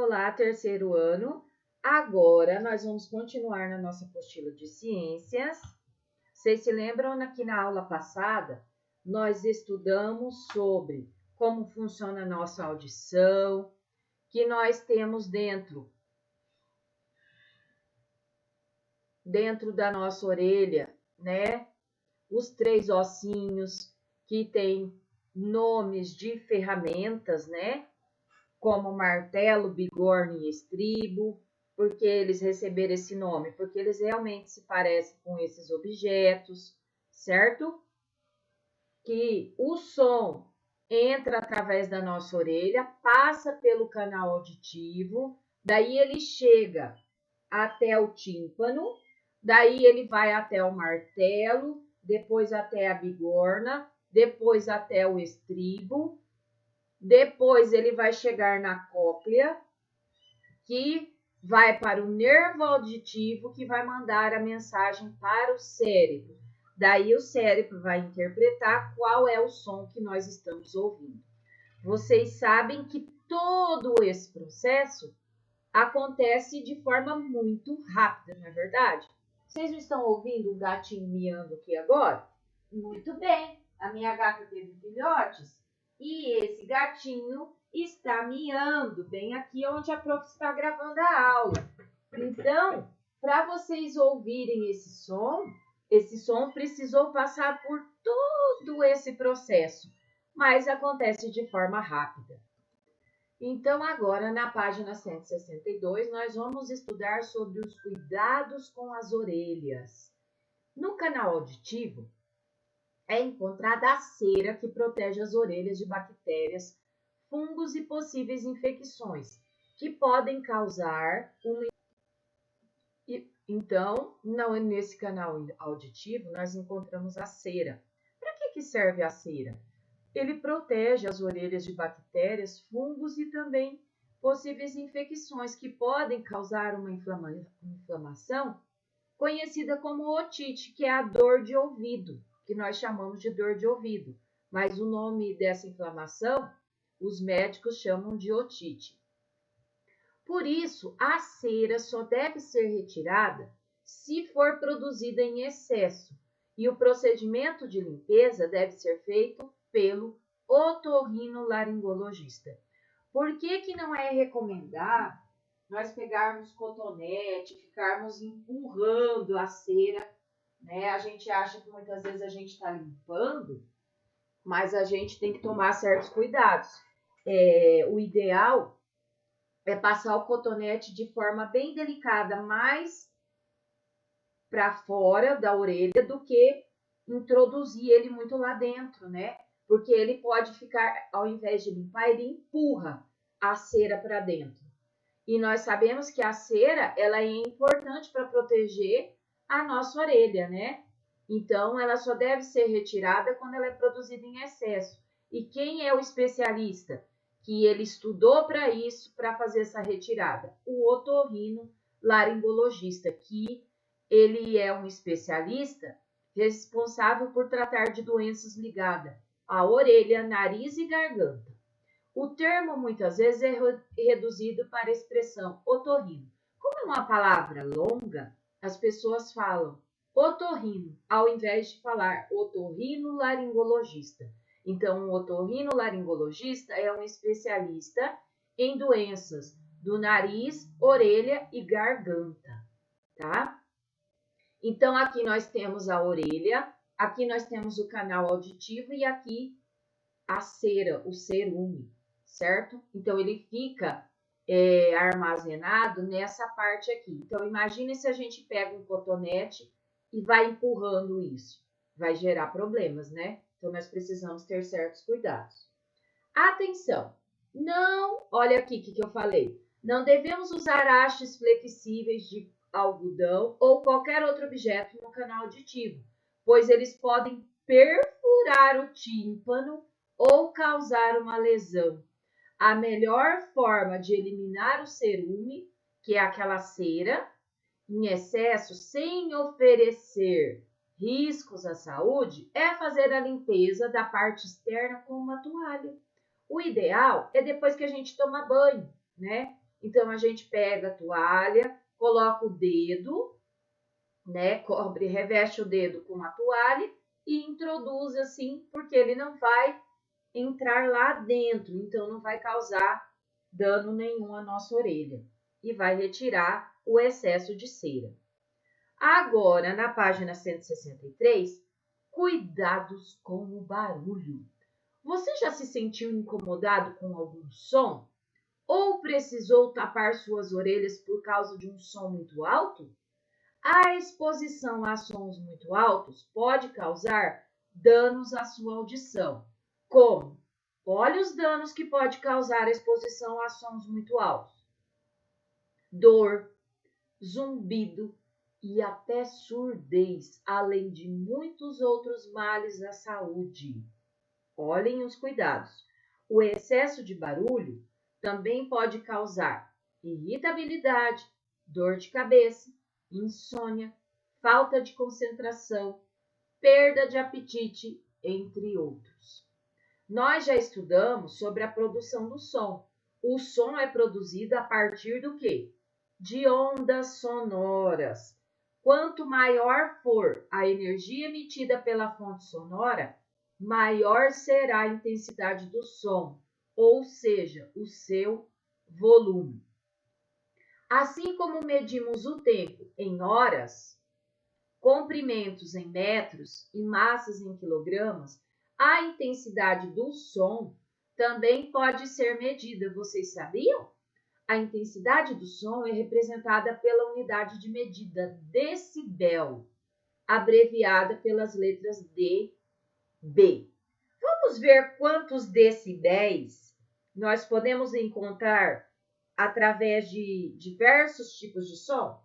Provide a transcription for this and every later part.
Olá, terceiro ano. Agora nós vamos continuar na nossa apostila de ciências. Vocês se lembram que na aula passada nós estudamos sobre como funciona a nossa audição, que nós temos dentro da nossa orelha, né? Os 3 ossinhos que tem nomes de ferramentas, né? Como martelo, bigorna e estribo. Por que eles receberam esse nome? Porque eles realmente se parecem com esses objetos, certo? Que o som entra através da nossa orelha, passa pelo canal auditivo, daí ele chega até o tímpano, daí ele vai até o martelo, depois até a bigorna, depois até o estribo, depois ele vai chegar na cóclea, que vai para o nervo auditivo, que vai mandar a mensagem para o cérebro. Daí o cérebro vai interpretar qual é o som que nós estamos ouvindo. Vocês sabem que todo esse processo acontece de forma muito rápida, não é verdade? Vocês não estão ouvindo um gatinho miando aqui agora? Muito bem, a minha gata teve filhotes e esse gatinho está miando bem aqui onde a prof está gravando a aula. Então, para vocês ouvirem esse som precisou passar por todo esse processo, mas acontece de forma rápida. Então, agora, na página 162, nós vamos estudar sobre os cuidados com as orelhas. No canal auditivo, é encontrada a cera que protege as orelhas de bactérias, fungos e possíveis infecções, que podem causar uma... Então, nesse canal auditivo, nós encontramos a cera. Para que serve a cera? Ele protege as orelhas de bactérias, fungos e também possíveis infecções que podem causar uma inflamação conhecida como otite, que é a dor de ouvido, que nós chamamos de dor de ouvido. Mas o nome dessa inflamação, os médicos chamam de otite. Por isso, a cera só deve ser retirada se for produzida em excesso, e o procedimento de limpeza deve ser feito pelo otorrinolaringologista. Por que não é recomendado nós pegarmos cotonete, ficarmos empurrando a cera, né? A gente acha que muitas vezes a gente está limpando, mas a gente tem que tomar certos cuidados. O ideal é passar o cotonete de forma bem delicada, mais para fora da orelha do que introduzir ele muito lá dentro, né? Porque ele pode ficar, ao invés de limpar, ele empurra a cera para dentro. E nós sabemos que a cera, ela é importante para proteger a nossa orelha, né? Então, ela só deve ser retirada quando ela é produzida em excesso. E quem é o especialista que ele estudou para isso, para fazer essa retirada? O otorrinolaringologista, que ele é um especialista responsável por tratar de doenças ligadas à orelha, nariz e garganta. O termo muitas vezes é reduzido para a expressão otorrino. Como é uma palavra longa, as pessoas falam otorrino, ao invés de falar otorrinolaringologista. Então, o otorrinolaringologista é um especialista em doenças do nariz, orelha e garganta, tá? Então, aqui nós temos a orelha, aqui nós temos o canal auditivo e aqui a cera, o cerume, certo? Então, ele fica armazenado nessa parte aqui. Então, imagine se a gente pega um cotonete e vai empurrando isso. Vai gerar problemas, né? Então, nós precisamos ter certos cuidados. Atenção! Não, olha aqui o que eu falei. Não devemos usar hastes flexíveis de algodão ou qualquer outro objeto no canal auditivo, pois eles podem perfurar o tímpano ou causar uma lesão. A melhor forma de eliminar o cerume, que é aquela cera, em excesso, sem oferecer riscos à saúde, é fazer a limpeza da parte externa com uma toalha. O ideal é depois que a gente toma banho, né? Então, a gente pega a toalha, coloca o dedo, né? Cobre, reveste o dedo com a toalha e introduz assim, porque ele não vai entrar lá dentro, então não vai causar dano nenhum à nossa orelha e vai retirar o excesso de cera. Agora, na página 163, cuidados com o barulho. Você já se sentiu incomodado com algum som? Ou precisou tapar suas orelhas por causa de um som muito alto? A exposição a sons muito altos pode causar danos à sua audição. Como? Olha os danos que pode causar a exposição a sons muito altos: dor, zumbido e até surdez, além de muitos outros males à saúde. Olhem os cuidados. O excesso de barulho também pode causar irritabilidade, dor de cabeça, insônia, falta de concentração, perda de apetite, entre outros. Nós já estudamos sobre a produção do som. O som é produzido a partir do quê? De ondas sonoras. Quanto maior for a energia emitida pela fonte sonora, maior será a intensidade do som, ou seja, o seu volume. Assim como medimos o tempo em horas, comprimentos em metros e massas em quilogramas, a intensidade do som também pode ser medida. Vocês sabiam? A intensidade do som é representada pela unidade de medida decibel, abreviada pelas letras D, B. Vamos ver quantos decibéis nós podemos encontrar através de diversos tipos de som?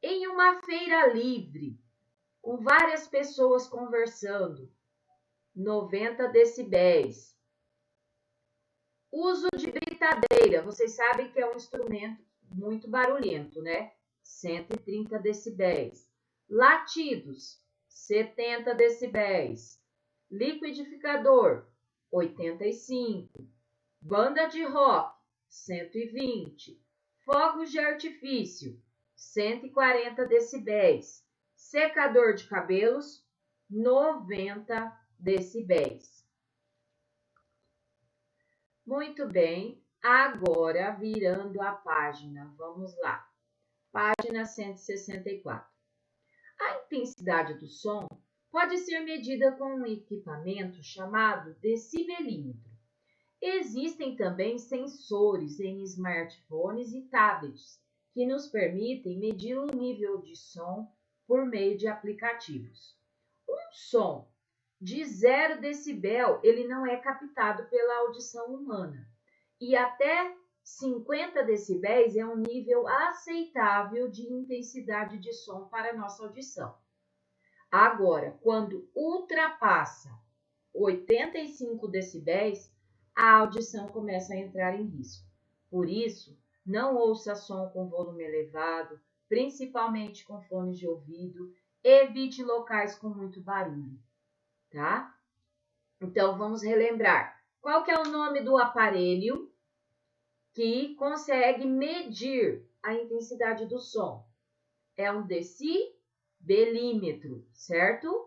Em uma feira livre, com várias pessoas conversando, 90 decibéis. Uso de britadeira, vocês sabem que é um instrumento muito barulhento, né? 130 decibéis. Latidos, 70 decibéis. Liquidificador, 85. Banda de rock, 120. Fogos de artifício, 140 decibéis. Secador de cabelos, 90 decibéis. Muito bem, agora virando a página, vamos lá. Página 164. A intensidade do som pode ser medida com um equipamento chamado decibelímetro. Existem também sensores em smartphones e tablets que nos permitem medir o nível de som por meio de aplicativos. Um som de 0 decibel, ele não é captado pela audição humana. E até 50 decibéis é um nível aceitável de intensidade de som para a nossa audição. Agora, quando ultrapassa 85 decibéis, a audição começa a entrar em risco. Por isso, não ouça som com volume elevado, principalmente com fones de ouvido. Evite locais com muito barulho, tá? Então, vamos relembrar. Qual que é o nome do aparelho que consegue medir a intensidade do som? É um decibelímetro, certo?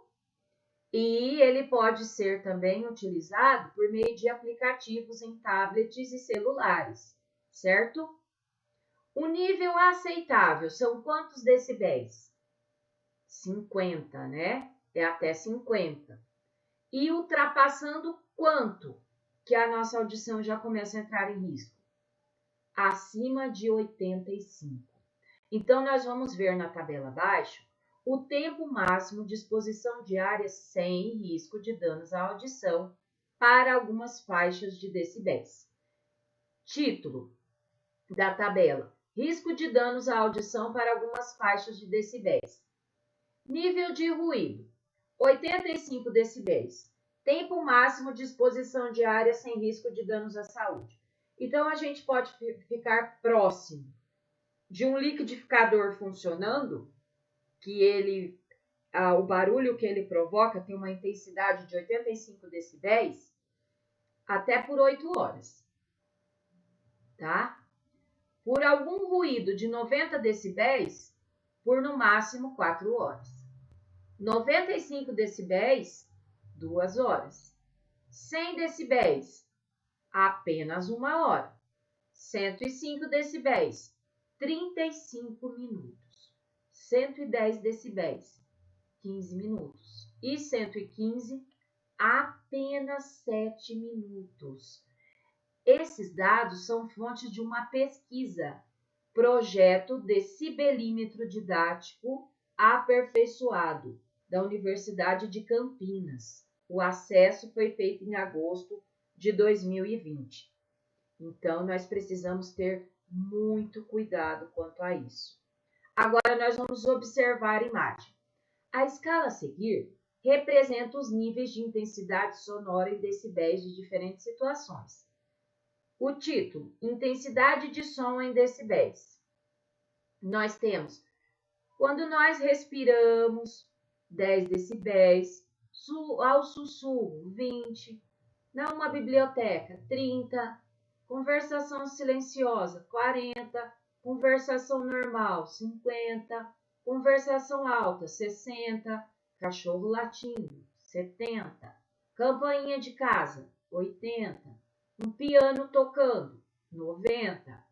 E ele pode ser também utilizado por meio de aplicativos em tablets e celulares, certo? O nível aceitável são quantos decibéis? 50, né? É até 50. E ultrapassando quanto que a nossa audição já começa a entrar em risco? Acima de 85. Então, nós vamos ver na tabela abaixo o tempo máximo de exposição diária sem risco de danos à audição para algumas faixas de decibéis. Título da tabela: risco de danos à audição para algumas faixas de decibéis. Nível de ruído: 85 decibéis. Tempo máximo de exposição diária sem risco de danos à saúde. Então, a gente pode ficar próximo de um liquidificador funcionando, que o barulho que ele provoca tem uma intensidade de 85 decibéis, até por 8 horas, tá? por algum ruído de 90 decibéis por no máximo 4 horas. 95 decibéis, 2 horas. 100 decibéis, apenas 1 hora. 105 decibéis, 35 minutos. 110 decibéis, 15 minutos. E 115, apenas 7 minutos. Esses dados são fonte de uma pesquisa, Projeto Decibelímetro Didático Aperfeiçoado, da Universidade de Campinas. O acesso foi feito em agosto de 2020. Então, nós precisamos ter muito cuidado quanto a isso. Agora, nós vamos observar a imagem. A escala a seguir representa os níveis de intensidade sonora em decibéis de diferentes situações. O título, intensidade de som em decibéis. Nós temos, quando nós respiramos, 10 decibéis, ao sussurro, 20, numa biblioteca, 30, conversação silenciosa, 40, conversação normal, 50, conversação alta, 60, cachorro latindo, 70, campainha de casa, 80, um piano tocando, 90,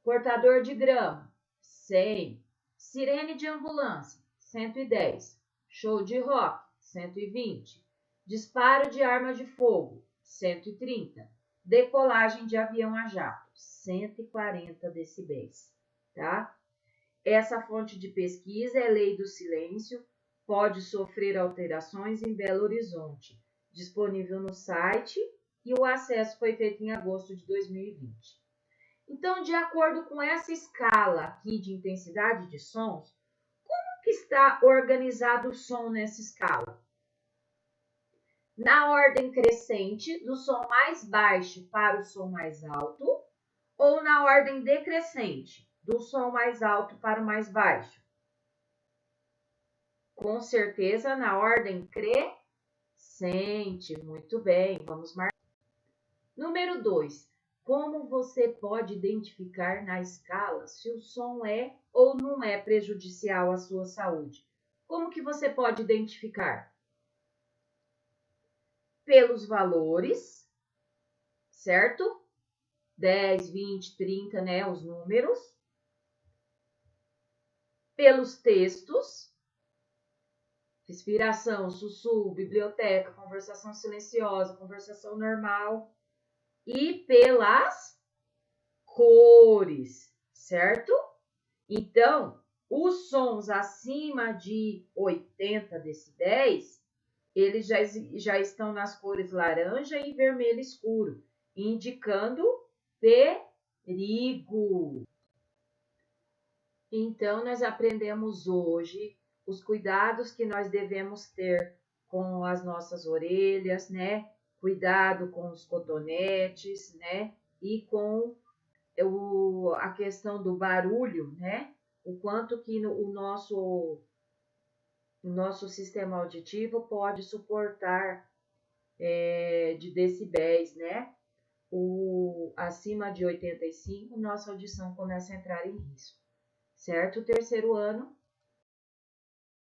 cortador de grama, 100, sirene de ambulância, 110, show de rock, 120, disparo de arma de fogo, 130, decolagem de avião a jato, 140 decibéis, tá? Essa fonte de pesquisa é Lei do Silêncio, pode sofrer alterações em Belo Horizonte, disponível no site e o acesso foi feito em agosto de 2020. Então, de acordo com essa escala aqui de intensidade de sons, como que está organizado o som nessa escala? Na ordem crescente, do som mais baixo para o som mais alto, ou na ordem decrescente, do som mais alto para o mais baixo? Com certeza, na ordem crescente. Muito bem, vamos marcar. Número 2. Como você pode identificar na escala se o som é ou não é prejudicial à sua saúde? Como que você pode identificar? Pelos valores, certo? 10, 20, 30, né? Os números. Pelos textos. Respiração, sussurro, biblioteca, conversação silenciosa, conversação normal. E pelas cores, certo? Então, os sons acima de 80 decibéis, eles já estão nas cores laranja e vermelho escuro, indicando perigo. Então, nós aprendemos hoje os cuidados que nós devemos ter com as nossas orelhas, né? Cuidado com os cotonetes, né? E com a questão do barulho, né? O quanto que o nosso sistema auditivo pode suportar de decibéis, né? Acima de 85, nossa audição começa a entrar em risco, certo? O terceiro ano